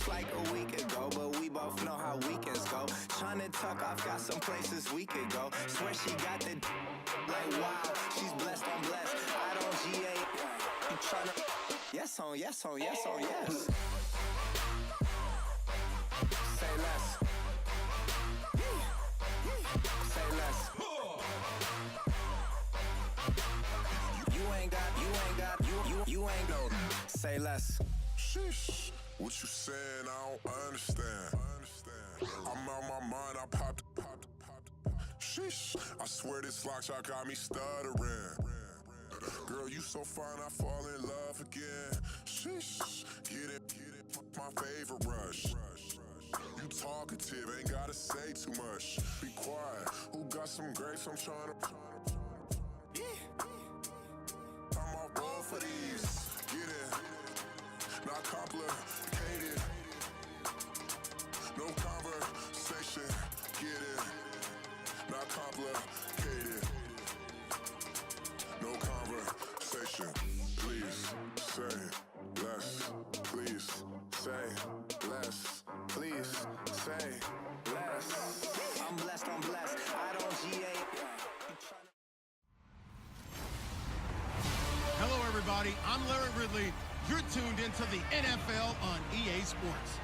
just like a week ago, but we both know how weekends go. Tryna tuck off, got some places we could go. Swear she got the like wow, she's blessed, I'm blessed. I don't GA. You tryna yes on, yes on, yes on, yes. Say less. Say less. You ain't no. Say less. Sheesh. What you saying? I don't understand. I'm out my mind. I popped. Sheesh. I swear this lock shot got me stuttering. Girl, you so fine, I fall in love again. Sheesh. Get it. My favorite rush. You talkative, ain't gotta say too much. Be quiet. Who got some grapes? I'm trying to. I'm all roll for these. Get it. Not complicated. No conversation. Get it. Not complicated. No conversation. Please say less. Please say less. Please say less. I'm blessed, I'm blessed. I don't GA. Hello, everybody. I'm Larry Ridley. You're tuned into the NFL on EA Sports.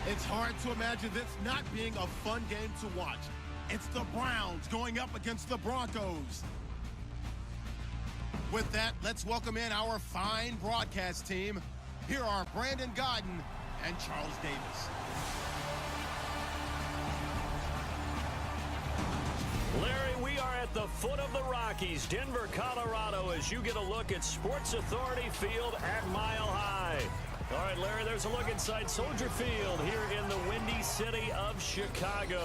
It's hard to imagine this not being a fun game to watch. It's the Browns going up against the Broncos. With that, let's welcome in our fine broadcast team. Here are Brandon Gaudin and Charles Davis. Larry, we are at the foot of the Rockies, Denver, Colorado, as you get a look at Sports Authority Field at Mile High. All right, Larry, there's a look inside Soldier Field here in the windy city of Chicago.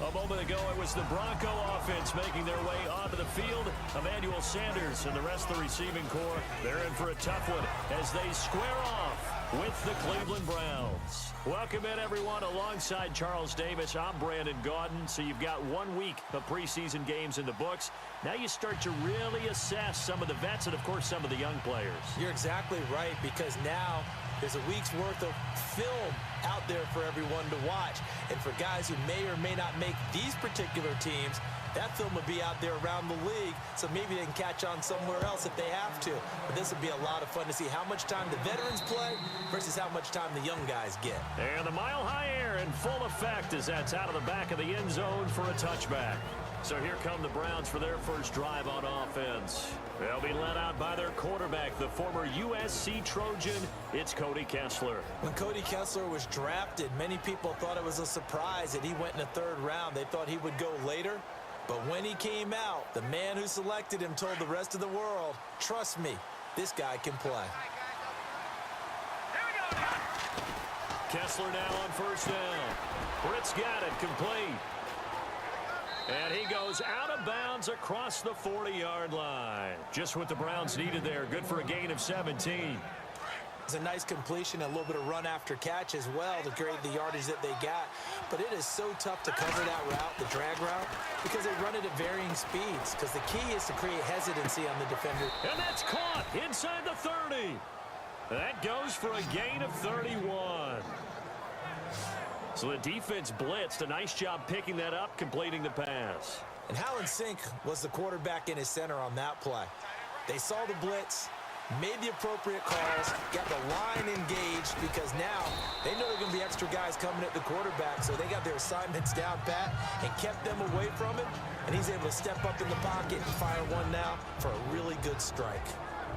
A moment ago, it was the Bronco offense making their way onto the field. Emmanuel Sanders and the rest of the receiving corps, they're in for a tough one as they square off with the Cleveland Browns. Welcome in, everyone. Alongside Charles Davis, I'm Brandon Gaudin. So you've got 1 week of preseason games in the books. Now you start to really assess some of the vets and, of course, some of the young players. You're exactly right, because now there's a week's worth of film out there for everyone to watch. And for guys who may or may not make these particular teams, that film will be out there around the league, so maybe they can catch on somewhere else if they have to. But this will be a lot of fun to see how much time the veterans play versus how much time the young guys get. And the mile-high air in full effect as that's out of the back of the end zone for a touchback. So here come the Browns for their first drive on offense. They'll be led out by their quarterback, the former USC Trojan. It's Cody Kessler. When Cody Kessler was drafted, many people thought it was a surprise that he went in the third round. They thought he would go later. But when he came out, the man who selected him told the rest of the world, trust me, this guy can play. Kessler now on first down. Britt's got it, complete. And he goes out of bounds across the 40-yard line. Just what the Browns needed there. Good for a gain of 17. It's a nice completion, a little bit of run after catch as well to create the yardage that they got. But it is so tough to cover that route, the drag route, because they run it at varying speeds. Because the key is to create hesitancy on the defender. And that's caught inside the 30. That goes for a gain of 31. So the defense blitzed. A nice job picking that up, completing the pass. And how in sync was the quarterback in his center on that play? They saw the blitz, made the appropriate calls, got the line engaged, because now they know there are going to be extra guys coming at the quarterback, so they got their assignments down pat and kept them away from it, and he's able to step up in the pocket and fire one now for a really good strike.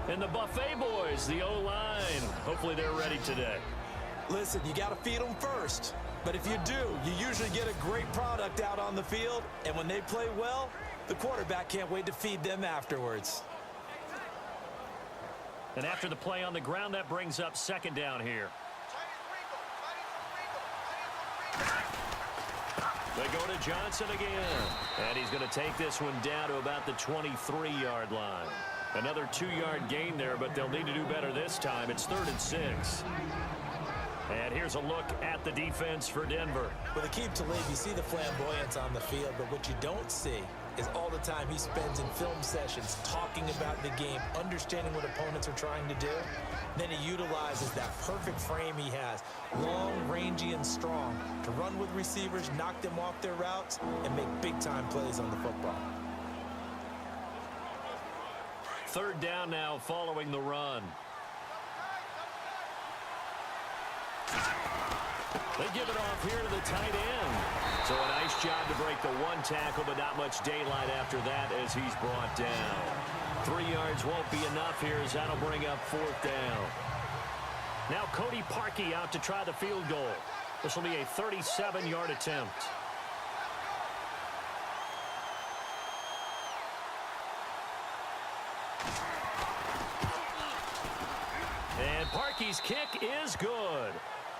And the Buffet boys, the O-line, hopefully they're ready today. Listen, you got to feed them first, but if you do, you usually get a great product out on the field, and when they play well, the quarterback can't wait to feed them afterwards. And after the play on the ground, that brings up second down here. They go to Johnson again. And he's going to take this one down to about the 23-yard line. Another 2-yard gain there, but they'll need to do better this time. It's 3rd and 6. And here's a look at the defense for Denver. Well, the key to leave, you see the flamboyance on the field, but what you don't see is all the time he spends in film sessions talking about the game, understanding what opponents are trying to do. Then he utilizes that perfect frame he has, long, rangy, and strong, to run with receivers, knock them off their routes, and make big-time plays on the football. Third down now following the run. They give it off here to the tight end. So a nice job to break the one tackle, but not much daylight after that as he's brought down. 3 yards won't be enough here as that'll bring up fourth down. Now Cody Parkey out to try the field goal. This will be a 37-yard attempt. And Parkey's kick is good.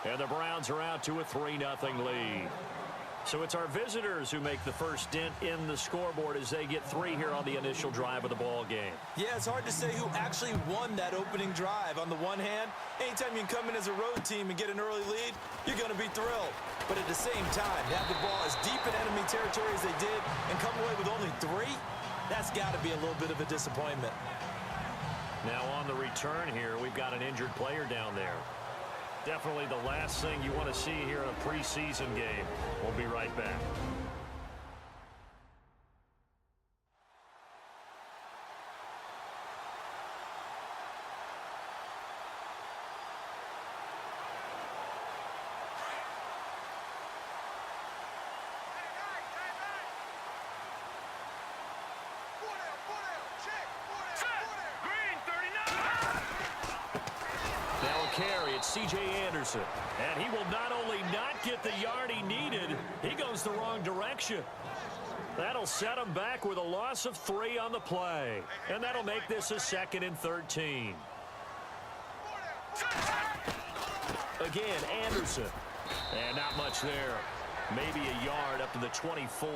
And the Browns are out to a 3-0 lead. So it's our visitors who make the first dent in the scoreboard as they get 3 here on the initial drive of the ball game. Yeah, it's hard to say who actually won that opening drive. On the one hand, anytime you can come in as a road team and get an early lead, you're going to be thrilled. But at the same time, to have the ball as deep in enemy territory as they did and come away with only 3, that's got to be a little bit of a disappointment. Now on the return here, we've got an injured player down there. Definitely the last thing you want to see here in a preseason game. We'll be right back. Carry, it's C.J. Anderson. And he will not only not get the yard he needed, he goes the wrong direction. That'll set him back with a loss of 3 on the play. And that'll make this a 2nd and 13. Again, Anderson. And not much there. Maybe a yard up to the 24.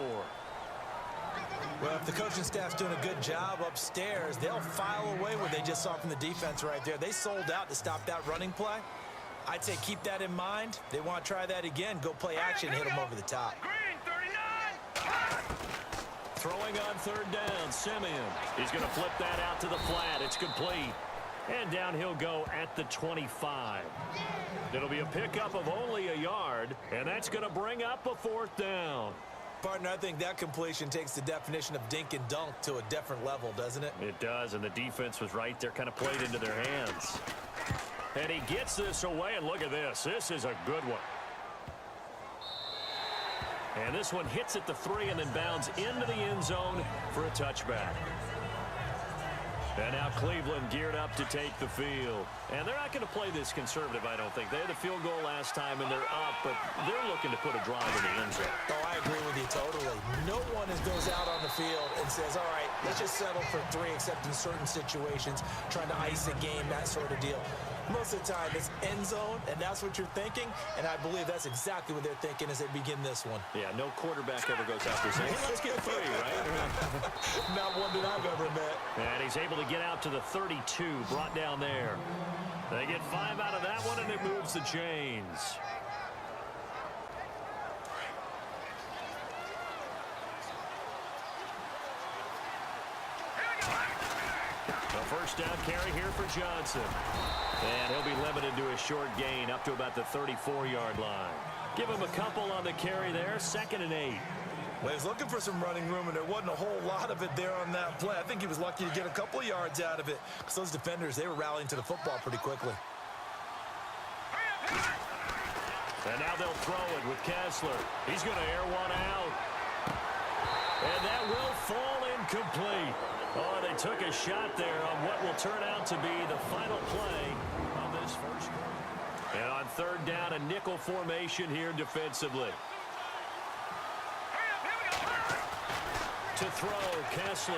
Well, if the coaching staff's doing a good job upstairs, they'll file away what they just saw from the defense right there. They sold out to stop that running play. I'd say keep that in mind. They want to try that again. Go play action, hit them over the top. Throwing on third down, Simeon. He's going to flip that out to the flat. It's complete. And down he'll go at the 25. It'll be a pickup of only a yard, and that's going to bring up a 4th down. Partner, I think that completion takes the definition of dink and dunk to a different level, doesn't it? It does, and the defense was right there, kind of played into their hands. And he gets this away, and look at this. This is a good one. And this one hits at the 3 and then bounds into the end zone for a touchback. And now Cleveland geared up to take the field. And they're not going to play this conservative, I don't think. They had the field goal last time, and they're up, but they're looking to put a drive in the end zone. Oh, I agree with you totally. No one goes out on the field and says, all right, let's just settle for 3, except in certain situations, trying to ice a game, that sort of deal. Most of the time, it's end zone, and that's what you're thinking, and I believe that's exactly what they're thinking as they begin this one. Yeah, no quarterback ever goes out there saying, hey, let's get 3, right? Not one that I've ever met. And he's able to get out to the 32, brought down there. They get 5 out of that one, and it moves the chains. A first down carry here for Johnson. And he'll be limited to a short gain up to about the 34-yard line. Give him a couple on the carry there, 2nd and 8. Well, he's looking for some running room, and there wasn't a whole lot of it there on that play. I think he was lucky to get a couple of yards out of it, because those defenders, they were rallying to the football pretty quickly. And now they'll throw it with Kessler. He's going to air one out. And that will fall incomplete. Oh, they took a shot there on what will turn out to be the final play of this first quarter. And on third down, a nickel formation here defensively. To throw, Kessler.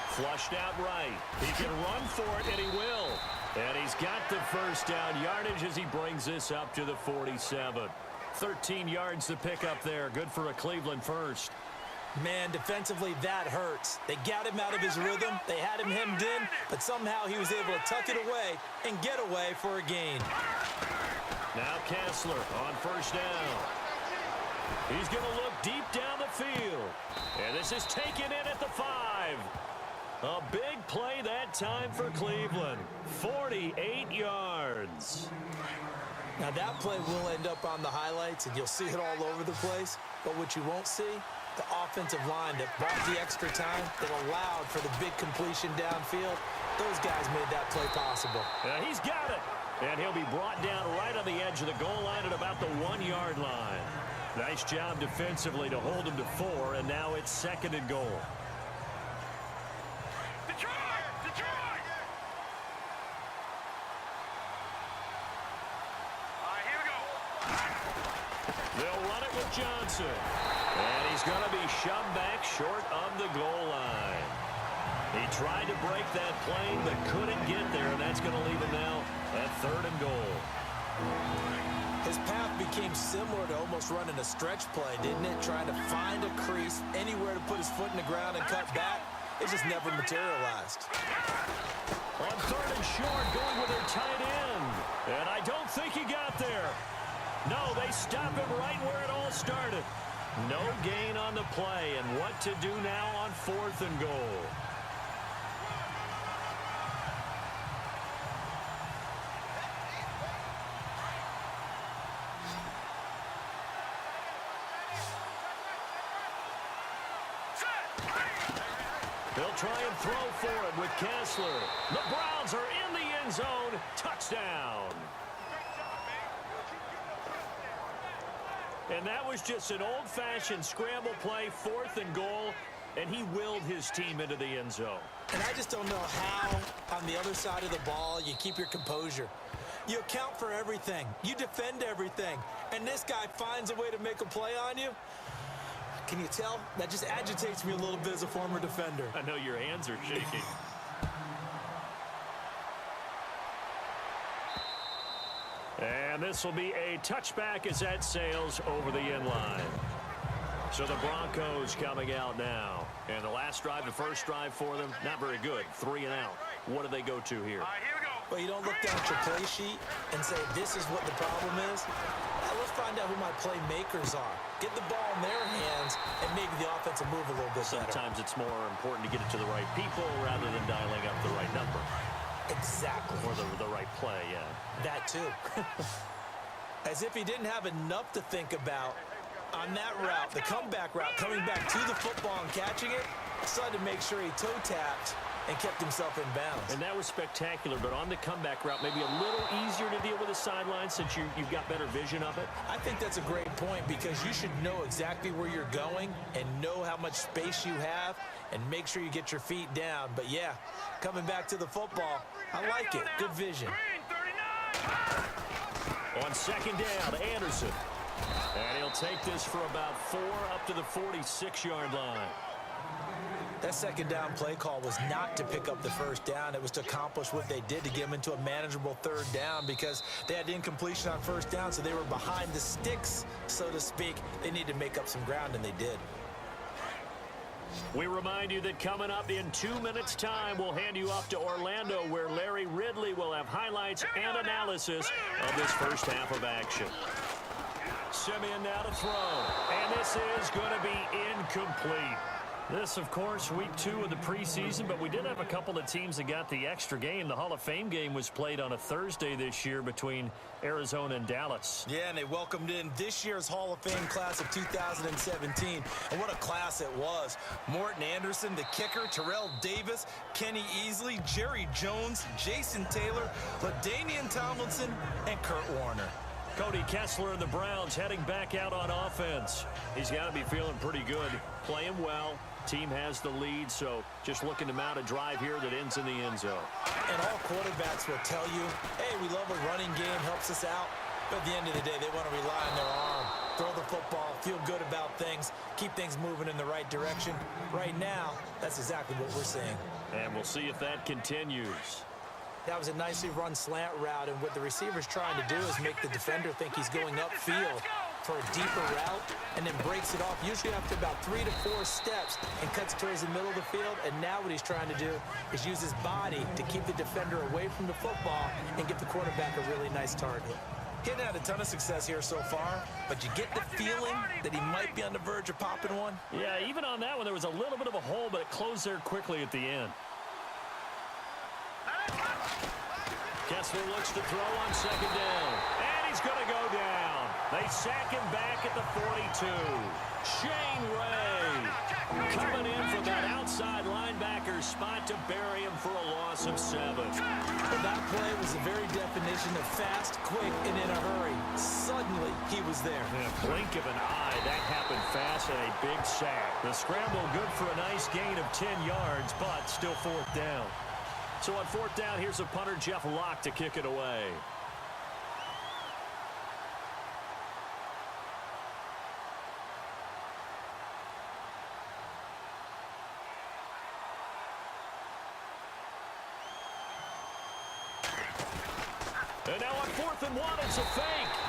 Flushed out right. He can run for it, and he will. And he's got the first down yardage as he brings this up to the 47. 13 yards to pick up there. Good for a Cleveland first. Man, defensively, that hurts. They got him out of his rhythm. They had him hemmed in, but somehow he was able to tuck it away and get away for a gain. Now Kessler on first down. He's going to look deep down the field. And this is taken in at the 5. A big play that time for Cleveland. 48 yards. Now that play will end up on the highlights, and you'll see it all over the place. But what you won't see, the offensive line that brought the extra time, that allowed for the big completion downfield. Those guys made that play possible. He's got it. And he'll be brought down right on the edge of the goal line at about the 1-yard line. Nice job defensively to hold him to 4, and now it's 2nd and goal. Detroit! All right, here we go. They'll run it with Johnson. And he's going to be shoved back short of the goal line. He tried to break that plane but couldn't get there, and that's going to leave him now at 3rd and goal. His path became similar to almost running a stretch play, didn't it? Trying to find a crease, anywhere to put his foot in the ground and cut back. It just never materialized. On 3rd and short, going with their tight end. And I don't think he got there. No, they stop him right where it all started. No gain on the play, and what to do now on 4th and goal. They'll try and throw for it with Kessler. The Browns are in the end zone. Touchdown. And that was just an old-fashioned scramble play, 4th and goal, and he willed his team into the end zone. And I just don't know how, on the other side of the ball, you keep your composure. You account for everything. You defend everything. And this guy finds a way to make a play on you. Can you tell? That just agitates me a little bit as a former defender. I know your hands are shaking. And this will be a touchback as that sails over the end line. So the Broncos coming out now. And the last drive, the first drive for them, not very good. 3 and out. What do they go to here? All right, here we go. Well, you don't look down at your play sheet and say, this is what the problem is. Now, let's find out who my playmakers are. Get the ball in their hands and maybe the offense will move a little bit better. Sometimes it's more important to get it to the right people rather than dialing up the right number. Exactly. Or the right play, yeah. That too. As if he didn't have enough to think about on that route, the comeback route, coming back to the football and catching it, decided to make sure he toe-tapped and kept himself in bounds. And that was spectacular, but on the comeback route, maybe a little easier to deal with the sideline since you've got better vision of it. I think that's a great point because you should know exactly where you're going and know how much space you have and make sure you get your feet down. But yeah, coming back to the football, I like it. Good vision. On 2nd down, Anderson. And he'll take this for about 4 up to the 46-yard line. That 2nd down play call was not to pick up the 1st down. It was to accomplish what they did to get them into a manageable 3rd down because they had incompletion on 1st down, so they were behind the sticks, so to speak. They needed to make up some ground, and they did. We remind you that coming up in 2 minutes' time, we'll hand you off to Orlando, where Larry Ridley will have highlights and analysis of this first half of action. Simeon now to throw, and this is going to be incomplete. This, of course, week 2 of the preseason, but we did have a couple of teams that got the extra game. The Hall of Fame game was played on a Thursday this year between Arizona and Dallas. Yeah, and they welcomed in this year's Hall of Fame class of 2017. And what a class it was. Morton Anderson, the kicker, Terrell Davis, Kenny Easley, Jerry Jones, Jason Taylor, LaDainian Tomlinson, and Kurt Warner. Cody Kessler and the Browns heading back out on offense. He's got to be feeling pretty good, playing well. Team has the lead, so just looking to mount a drive here that ends in the end zone. And all quarterbacks will tell you, hey, we love a running game, helps us out. But at the end of the day, they want to rely on their arm, throw the football, feel good about things, keep things moving in the right direction. Right now, that's exactly what we're seeing. And we'll see if that continues. That was a nicely run slant route, and what the receiver's trying to do is make the defender think he's going upfield for a deeper route and then breaks it off, usually after about 3 to 4 steps, and cuts towards the middle of the field. And now what he's trying to do is use his body to keep the defender away from the football and give the quarterback a really nice target. He hadn't had a ton of success here so far, but you get the feeling that he might be on the verge of popping one. Yeah, even on that one, there was a little bit of a hole, but it closed there quickly at the end. Kessler looks to throw on second down. And he's going to go down. They sack him back at the 42. Shane Ray coming in from that outside linebacker spot to bury him for a loss of 7. Well, that play was the very definition of fast, quick, and in a hurry. Suddenly, he was there. In a blink of an eye, that happened fast and a big sack. The scramble good for a nice gain of 10 yards, but still fourth down. So on fourth down, here's a punter, Jeff Locke, to kick it away. And now on 4th and 1, it's a fake.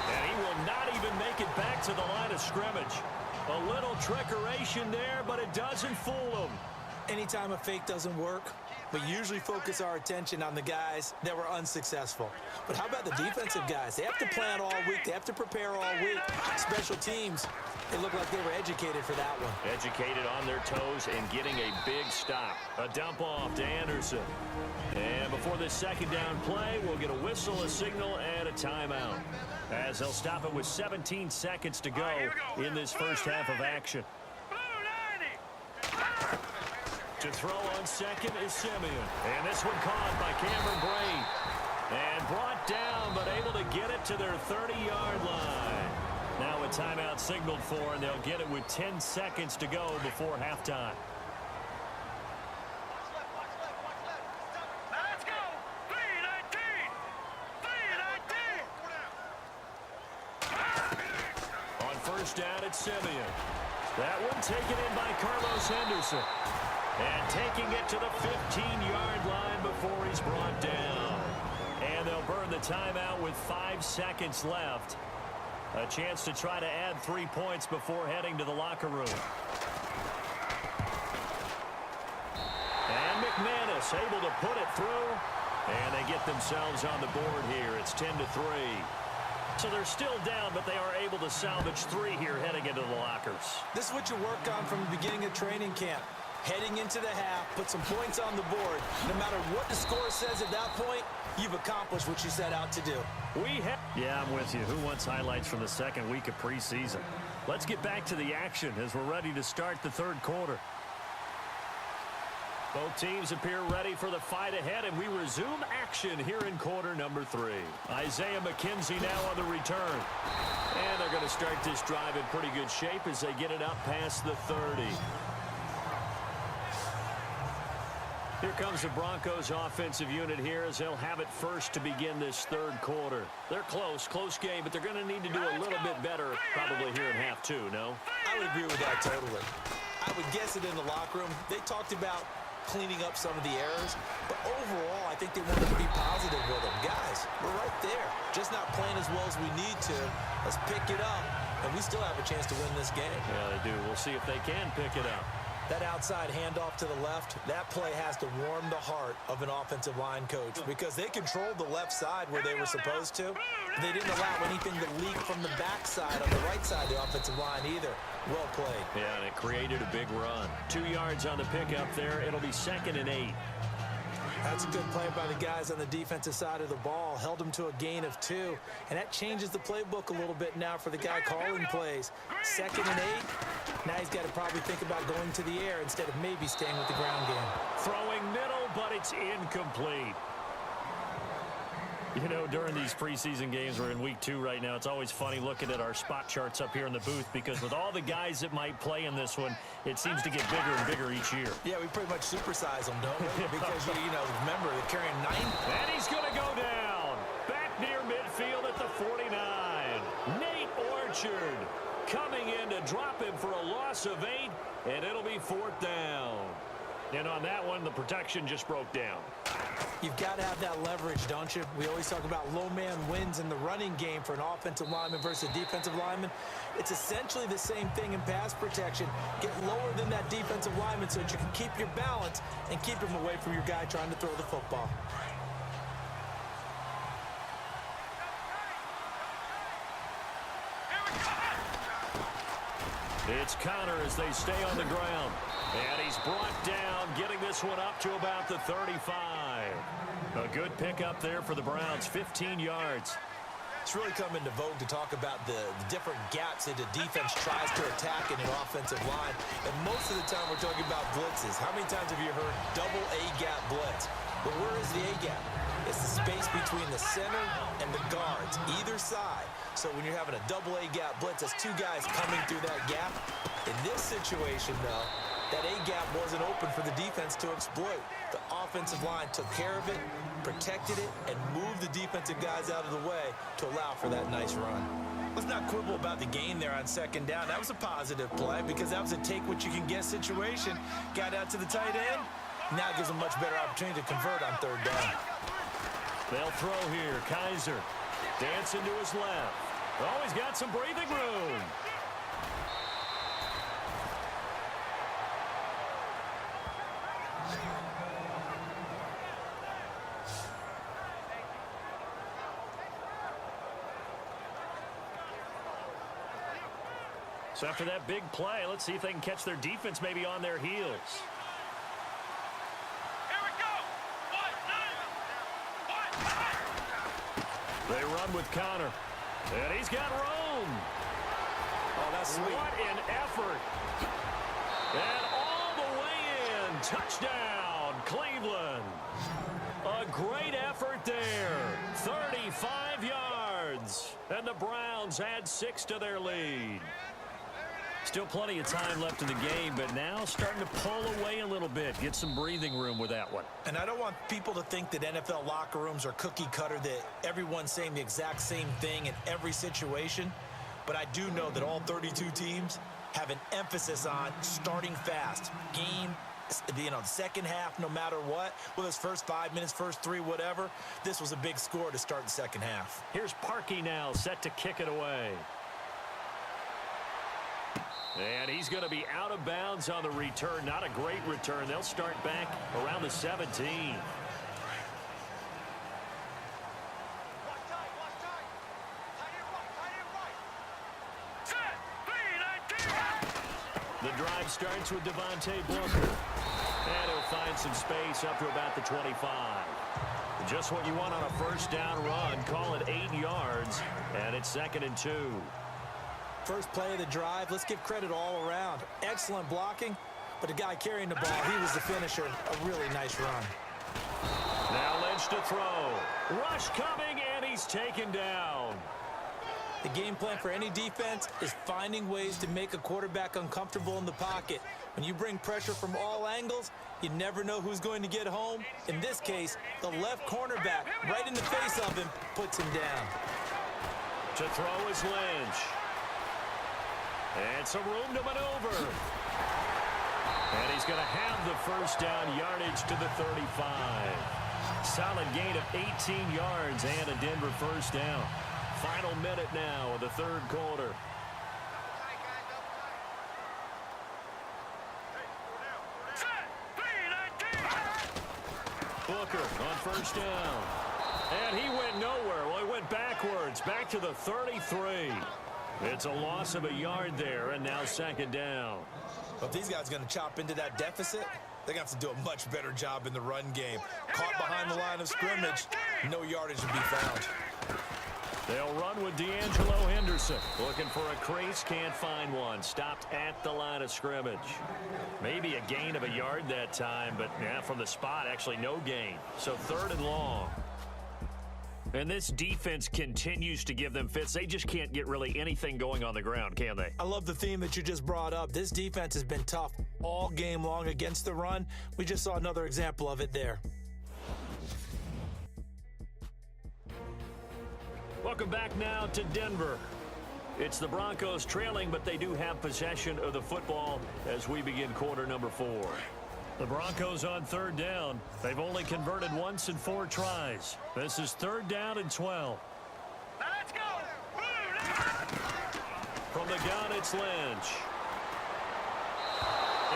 And he will not even make it back to the line of scrimmage. A little trickeration there, but it doesn't fool him. Anytime a fake doesn't work, we usually focus our attention on the guys that were unsuccessful. But how about the defensive guys? They have to plan all week. They have to prepare all week. Special teams, it looked like they were educated for that one. Educated on their toes and getting a big stop. A dump off to Anderson. And before this second down play, we'll get a whistle, a signal, and a timeout. As they'll stop it with 17 seconds to go in this first half of action. To throw on second is Simeon. And this one caught by Cameron Brate. And brought down, but able to get it to their 30-yard line. Now a timeout signaled for, and they'll get it with 10 seconds to go before halftime. Let's go! 3-19! 3-19! On first down, it's Simeon. That one taken in by Carlos Henderson. And taking it to the 15-yard line before he's brought down. And they'll burn the timeout with 5 seconds left. A chance to try to add 3 points before heading to the locker room. And McManus able to put it through. And they get themselves on the board here. It's 10-3. So they're still down, but they are able to salvage 3 here heading into the lockers. This is what you work on from the beginning of training camp. Heading into the half, put some points on the board. No matter what the score says at that point, you've accomplished what you set out to do. Yeah, I'm with you. Who wants highlights from the second week of preseason? Let's get back to the action as we're ready to start the third quarter. Both teams appear ready for the fight ahead, and we resume action here in quarter number 3. Isaiah McKenzie now on the return. And they're going to start this drive in pretty good shape as they get it up past the 30. Here comes the Broncos offensive unit here as they'll have it first to begin this third quarter. They're close game, but they're going to need to do a little bit better probably here in half 2, no? I would agree with that totally. I would guess it in the locker room. They talked about cleaning up some of the errors, but overall, I think they wanted to be positive with them. Guys, we're right there. Just not playing as well as we need to. Let's pick it up, and we still have a chance to win this game. Yeah, they do. We'll see if they can pick it up. That outside handoff to the left, that play has to warm the heart of an offensive line coach because they controlled the left side where they were supposed to. They didn't allow anything to leak from the backside on the right side of the offensive line either. Well played. Yeah, and it created a big run. 2 yards on the pickup there. It'll be 2nd and 8. That's a good play by the guys on the defensive side of the ball. Held them to a gain of 2. And that changes the playbook a little bit now for the guy calling plays. 2nd and 8. Now he's got to probably think about going to the air instead of maybe staying with the ground game. Throwing middle, but it's incomplete. You know, during these preseason games, we're in week 2 right now. It's always funny looking at our spot charts up here in the booth because with all the guys that might play in this one, it seems to get bigger and bigger each year. Yeah, we pretty much supersize them, don't we? Because, you know, remember, they're carrying 9. And he's going to go down. Back near midfield at the 49. Nate Orchard coming in to drop him for a loss of 8, and it'll be 4th down. And on that one, the protection just broke down. You've got to have that leverage, don't you? We always talk about low man wins in the running game for an offensive lineman versus a defensive lineman. It's essentially the same thing in pass protection. Get lower than that defensive lineman so that you can keep your balance and keep him away from your guy trying to throw the football. It's Connor as they stay on the ground. And he's brought down, getting this one up to about the 35. A good pickup there for the Browns, 15 yards. It's really come into vogue to talk about the different gaps that the defense tries to attack in an offensive line. And most of the time we're talking about blitzes. How many times have you heard double A-gap blitz? But where is the A-gap? It's the space between the center and the guards, either side. So when you're having a double A-gap blitz, that's two guys coming through that gap. In this situation, though, that A-gap wasn't open for the defense to exploit. The offensive line took care of it, protected it, and moved the defensive guys out of the way to allow for that nice run. Let's not quibble about the gain there on second down. That was a positive play because that was a take-what-you-can-get situation. Got out to the tight end. Now it gives them a much better opportunity to convert on third down. They'll throw here. Kaiser dancing to his left. Oh, he's got some breathing room. So after that big play, let's see if they can catch their defense maybe on their heels. They run with Connor. And he's got room. Oh, that's sweet. What an effort. And all the way in. Touchdown, Cleveland. A great effort there. 35 yards. And the Browns add 6 to their lead. Still plenty of time left in the game, but now starting to pull away a little bit. Get some breathing room with that one. And I don't want people to think that NFL locker rooms are cookie cutter, that everyone's saying the exact same thing in every situation. But I do know that all 32 teams have an emphasis on starting fast. Game, second half, no matter what. Whether it's first 5 minutes, first 3, whatever. This was a big score to start the second half. Here's Parkey now, set to kick it away. And he's going to be out of bounds on the return. Not a great return. They'll start back around the 17. The drive starts with Devontae Booker. And he'll find some space up to about the 25. Just what you want on a first down run. Call it 8 yards. And it's 2nd and 2. First play of the drive, let's give credit all around. Excellent blocking, but the guy carrying the ball, he was the finisher. A really nice run. Now Lynch to throw. Rush coming, and he's taken down. The game plan for any defense is finding ways to make a quarterback uncomfortable in the pocket. When you bring pressure from all angles, you never know who's going to get home. In this case, the left cornerback, right in the face of him, puts him down. To throw is Lynch. And some room to maneuver. And he's going to have the first down, yardage to the 35. Solid gain of 18 yards and a Denver first down. Final minute now of the third quarter. Booker on first down. And he went nowhere. Well, he went backwards, back to the 33. It's a loss of a yard there, and now 2nd down. Well, if these guys are going to chop into that deficit, they're going to have to do a much better job in the run game. Caught behind the line of scrimmage, no yardage to be found. They'll run with D'Angelo Henderson. Looking for a crease, can't find one. Stopped at the line of scrimmage. Maybe a gain of a yard that time, but from the spot, actually no gain. So 3rd and long. And this defense continues to give them fits. They just can't get really anything going on the ground, can they? I love the theme that you just brought up. This defense has been tough all game long against the run. We just saw another example of it there. Welcome back now to Denver. It's the Broncos trailing, but they do have possession of the football as we begin quarter number 4. The Broncos on 3rd down. They've only converted once in 4 tries. This is 3rd down and 12. Now let's go. From the gun, it's Lynch.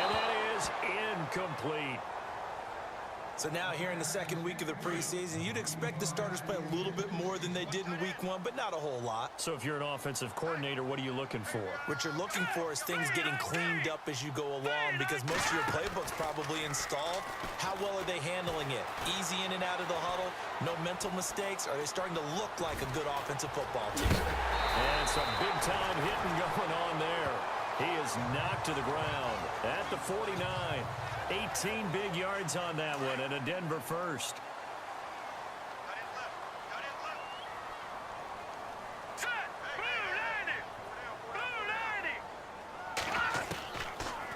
And that is incomplete. So now here in the second week of the preseason, you'd expect the starters play a little bit more than they did in week one, but not a whole lot. So if you're an offensive coordinator, what are you looking for? What you're looking for is things getting cleaned up as you go along, because most of your playbook's probably installed. How well are they handling it? Easy in and out of the huddle, no mental mistakes? Are they starting to look like a good offensive football team? And some big-time hitting going on there. He is knocked to the ground at the 49. 18 big yards on that one, and a Denver first.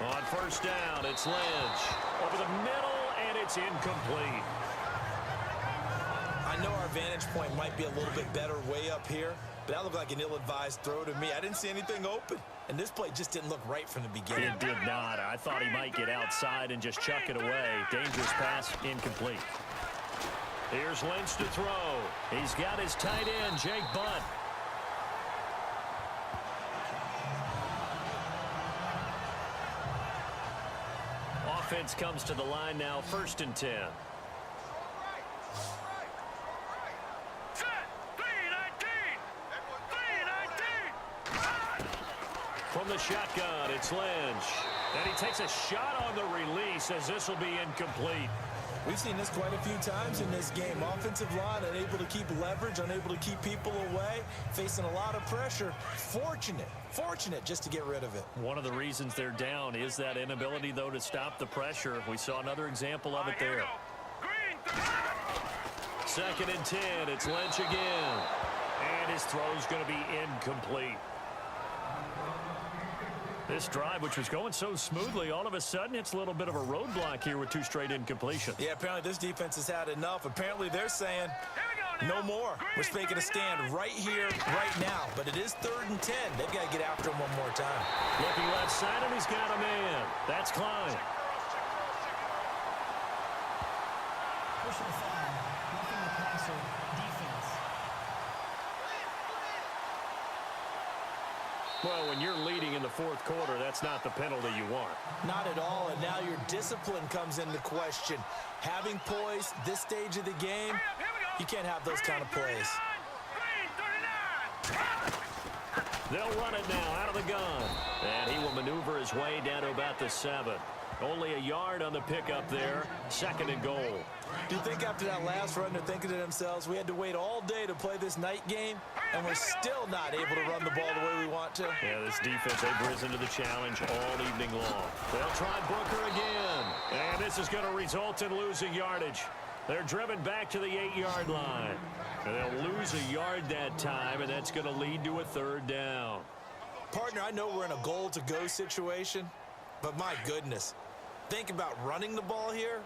On first down, it's Lynch. Over the middle, and it's incomplete. I know our vantage point might be a little bit better way up here, but that looked like an ill-advised throw to me. I didn't see anything open, and this play just didn't look right from the beginning. It did not. I thought he might get outside and just chuck it away. Dangerous pass, incomplete. Here's Lynch to throw. He's got his tight end, Jake Butt. Offense comes to the line now, 1st and 10. From the shotgun, it's Lynch. And he takes a shot on the release as this will be incomplete. We've seen this quite a few times in this game. Offensive line unable to keep leverage, unable to keep people away, facing a lot of pressure. Fortunate just to get rid of it. One of the reasons they're down is that inability, though, to stop the pressure. We saw another example of it there. 2nd and 10, it's Lynch again. And his throw's going to be incomplete. This drive, which was going so smoothly, all of a sudden it's a little bit of a roadblock here with 2 straight incompletions. Yeah, apparently this defense has had enough. Apparently they're saying no more. We're making a stand right here, right now. But it is 3rd and 10. They've got to get after him one more time. Looking left side, and he's got a man. That's Klein. Personal foul, roughing the passer, defense. Well, when you're leading in the 4th quarter, that's not the penalty you want. Not at all, and now your discipline comes into question. Having poise this stage of the game, you can't have those kind of plays. They'll run it now out of the gun. And he will maneuver his way down to about the 7. Only a yard on the pickup there. 2nd and goal. Do you think after that last run they're thinking to themselves, we had to wait all day to play this night game, and we're still not able to run the ball the way we want to? Yeah, this defense, they've risen to the challenge all evening long. They'll try Booker again. And this is going to result in losing yardage. They're driven back to the 8-yard line. And they'll lose a yard that time, and that's going to lead to a 3rd down. Partner, I know we're in a goal-to-go situation, but my goodness, think about running the ball here.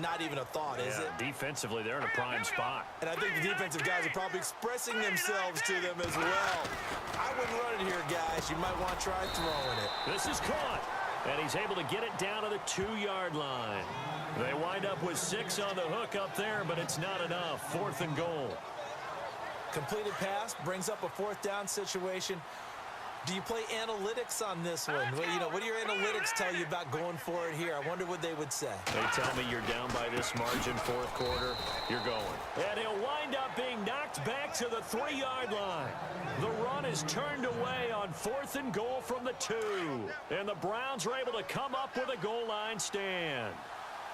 Not even a thought, is it? Defensively, they're in a prime spot. And I think the defensive guys are probably expressing themselves to them as well. I wouldn't run it here, guys. You might want to try throwing it. This is caught. And he's able to get it down to the 2-yard line. They wind up with 6 on the hook up there, but it's not enough. 4th and goal. Completed pass brings up a 4th down situation. Do you play analytics on this one? Well, you know, what do your analytics tell you about going for it here? I wonder what they would say. They tell me you're down by this margin, 4th quarter, you're going. And he'll wind up being knocked back to the 3-yard line. The run is turned away on 4th and goal from the 2. And the Browns are able to come up with a goal line stand.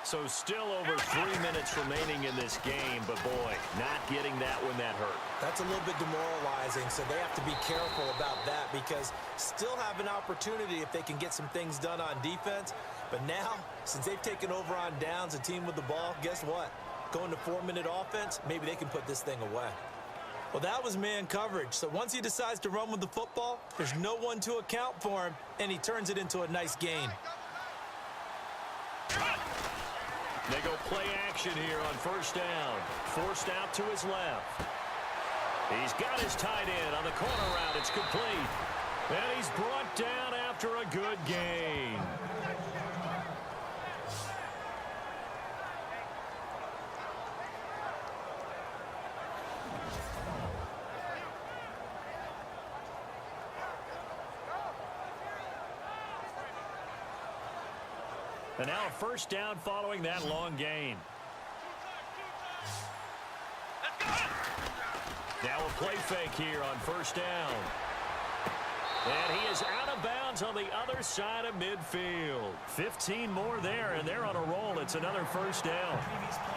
So still over 3 minutes remaining in this game, but boy, not getting that one that hurt. That's a little bit demoralizing, so they have to be careful about that because still have an opportunity if they can get some things done on defense. But now, since they've taken over on downs, a team with the ball, guess what? Going to 4-minute offense, maybe they can put this thing away. Well, that was man coverage. So once he decides to run with the football, there's no one to account for him, and he turns it into a nice gain. They go play action here on 1st down. Forced out to his left. He's got his tight end on the corner route. It's complete. And he's brought down after a good gain. And now a 1st down following that long gain. play fake here on first down. And he is out of bounds on the other side of midfield. 15 more there, and they're on a roll. It's another first down.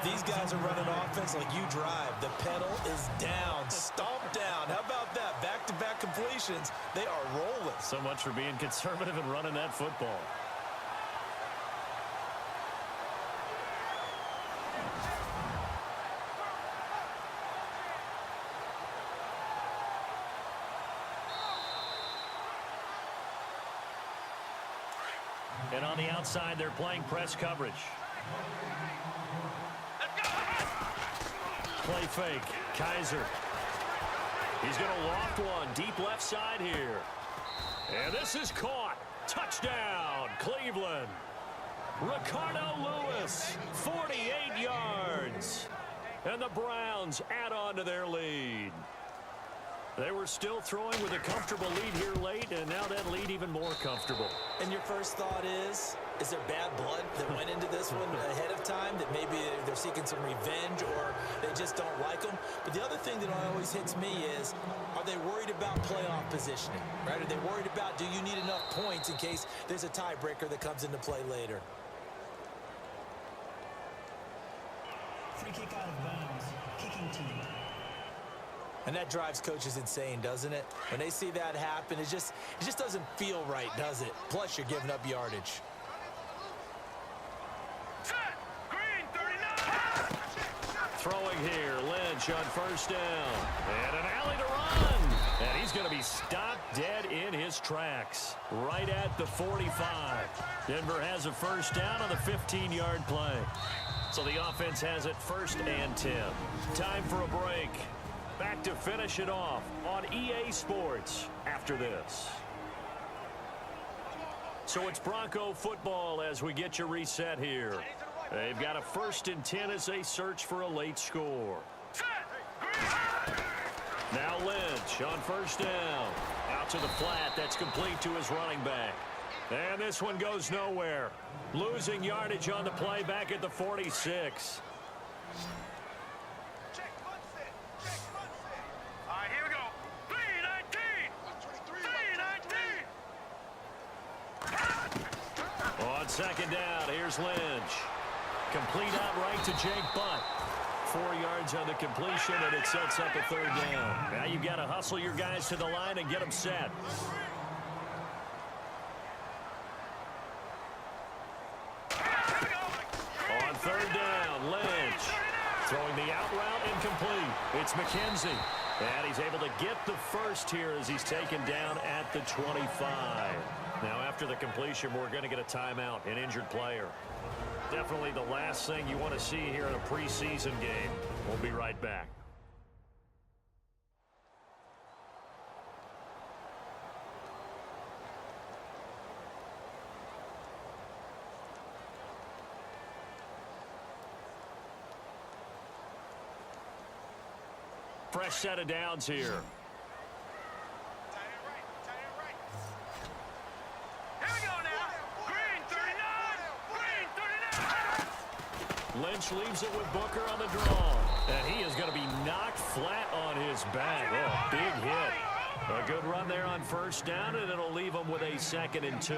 These guys are running offense like you drive. The pedal is down, stomp down. How about that? Back-to-back completions. They are rolling. So much for being conservative and running that football. And on the outside, they're playing press coverage. Play fake. Kaiser. He's going to loft one deep left side here. And this is caught. Touchdown, Cleveland. Ricardo Lewis, 48 yards. And the Browns add on to their lead. They were still throwing with a comfortable lead here late, and now that lead even more comfortable. And your first thought is there bad blood that went into this one ahead of time, that maybe they're seeking some revenge or they just don't like them? But the other thing that always hits me is, are they worried about playoff positioning, right? Are they worried about, do you need enough points in case there's a tiebreaker that comes into play later? Free kick out of bounds. Kicking team. And that drives coaches insane, doesn't it? When they see that happen, it just doesn't feel right, does it? Plus, you're giving up yardage. Set. Green 39. Throwing here, Lynch on first down. And an alley to run. And he's going to be stopped dead in his tracks. Right at the 45. Denver has a first down on the 15-yard play. So the offense has it first and 10. Time for a break. Back to finish it off on EA Sports after this. So it's Bronco football as we get you reset here. They've got a first and 10 as they search for a late score. Now Lynch on first down. Out to the flat. That's complete to his running back. And this one goes nowhere. Losing yardage on the play back at the 46. On second down, here's Lynch. Complete outright to Jake Butt. 4 yards on the completion, and it sets up a third down. Now you've got to hustle your guys to the line and get them set. On third down, Lynch. Throwing the out route incomplete. It's McKenzie. And he's able to get the first here as he's taken down at the 25. Now, after the completion, we're going to get a timeout, an injured player. Definitely the last thing you want to see here in a preseason game. We'll be right back. Fresh set of downs here. Lynch leaves it with Booker on the draw. And he is going to be knocked flat on his back. Oh, big hit. A good run there on first down, and it'll leave him with a 2nd and 2.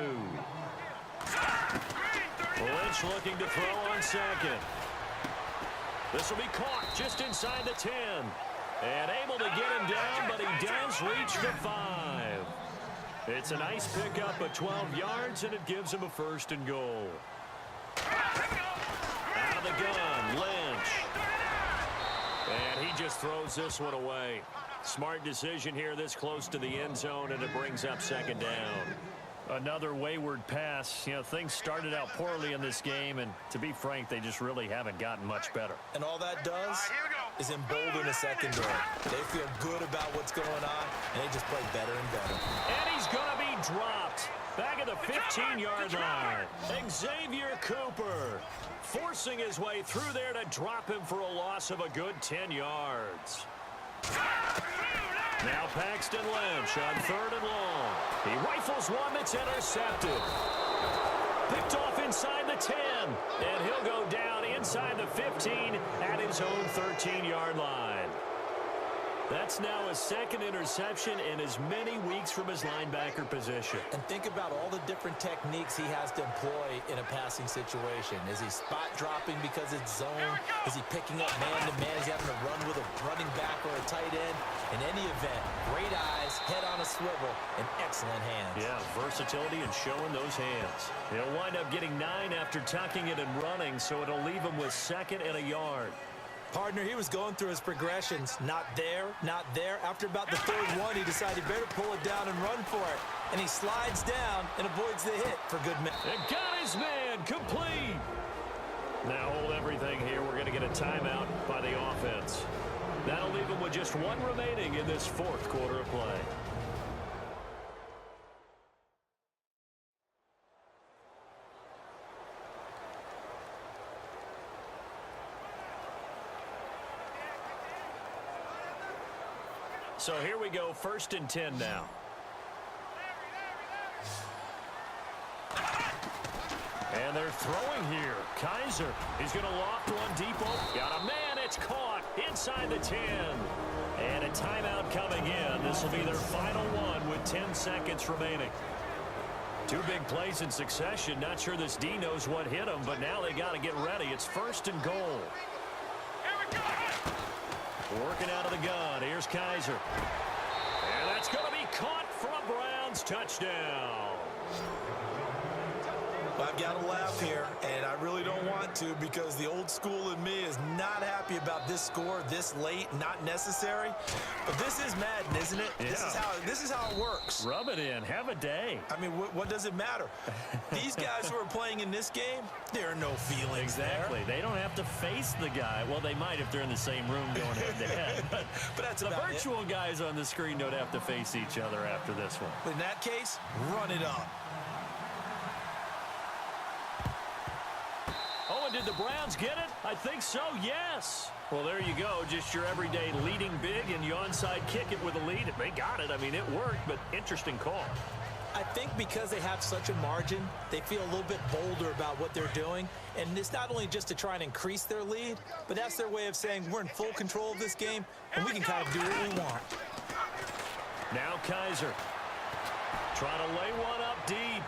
Lynch looking to throw on second. This will be caught just inside the 10. And able to get him down, but he does reach the 5. It's a nice pickup of 12 yards, and it gives him a 1st and goal. Out of the gun, Lynch. And he just throws this one away. Smart decision here this close to the end zone, and it brings up 2nd down. Another wayward pass. You know, things started out poorly in this game, and to be frank, they just really haven't gotten much better. And all that does is embolden a secondary. They feel good about what's going on, and they just play better and better. And he's going to be dropped. Back at the 15-yard line. Xavier Cooper forcing his way through there to drop him for a loss of a good 10 yards. Now Paxton Lynch on 3rd and long. He rifles one that's intercepted. Picked off inside the 10. And he'll go down inside the 15 at his own 13-yard line. That's now his second interception in as many weeks from his linebacker position. And think about all the different techniques he has to employ in a passing situation. Is he spot dropping because it's zone? Is he picking up man-to-man? Is he having to run with a running back or a tight end? In any event, great eyes, head on a swivel, and excellent hands. Yeah, versatility and showing those hands. He'll wind up getting 9 after tucking it and running, so it'll leave him with 2nd and a yard. Partner, he was going through his progressions. Not there, not there. After about the 3rd one, he decided he better pull it down and run for it. And he slides down and avoids the hit for good measure. And got his man complete. Now hold everything here. We're going to get a timeout by the offense. That'll leave him with just 1 remaining in this 4th quarter of play. So here we go, 1st and 10 now. And they're throwing here. Kaiser, he's going to loft one deep. Got a man, it's caught inside the 10. And a timeout coming in. This will be their final one with 10 seconds remaining. 2 big plays in succession. Not sure this D knows what hit him, but now they got to get ready. It's 1st and goal. Working out of the gun. Here's Kaiser. And that's going to be caught for a Browns touchdown. I've got to laugh here, and I really don't want to because the old school in me is not happy about this score this late, not necessary. But this is Madden, isn't it? Yeah. This is how it works. Rub it in. Have a day. I mean, what does it matter? These guys who are playing in this game, there are no feelings Exactly. there. They don't have to face the guy. Well, they might if they're in the same room going head-to-head. But that's the about virtual guys on the screen don't have to face each other after this one. In that case, run it up. Oh, and did the Browns get it? I think so, yes. Well, there you go. Just your everyday leading big, and you onside kick it with a lead. They got it. I mean, it worked, but interesting call. I think because they have such a margin, they feel a little bit bolder about what they're doing. And it's not only just to try and increase their lead, but that's their way of saying we're in full control of this game, and we can kind of do what we want. Now Kaiser trying to lay one up deep.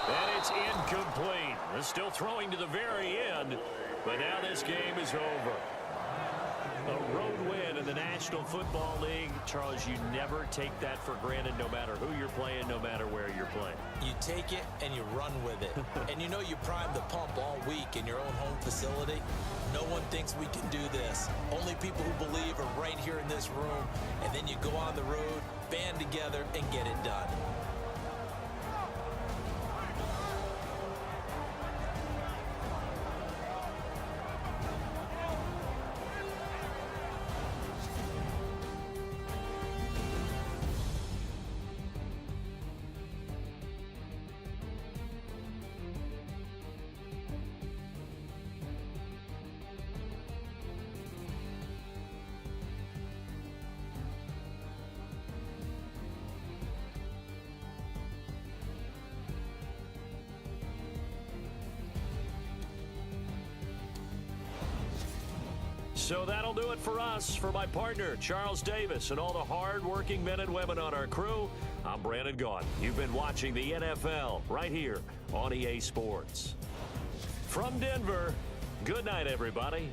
And it's incomplete. They're still throwing to the very end, but now this game is over. A road win in the National Football League. Charles, you never take that for granted no matter who you're playing, no matter where you're playing. You take it and you run with it. And you know you primed the pump all week in your own home facility. No one thinks we can do this. Only people who believe are right here in this room. And then you go on the road, band together, and get it done. So that'll do it for us. For my partner, Charles Davis, and all the hard-working men and women on our crew, I'm Brandon Gaudin. You've been watching the NFL right here on EA Sports. From Denver, good night, everybody.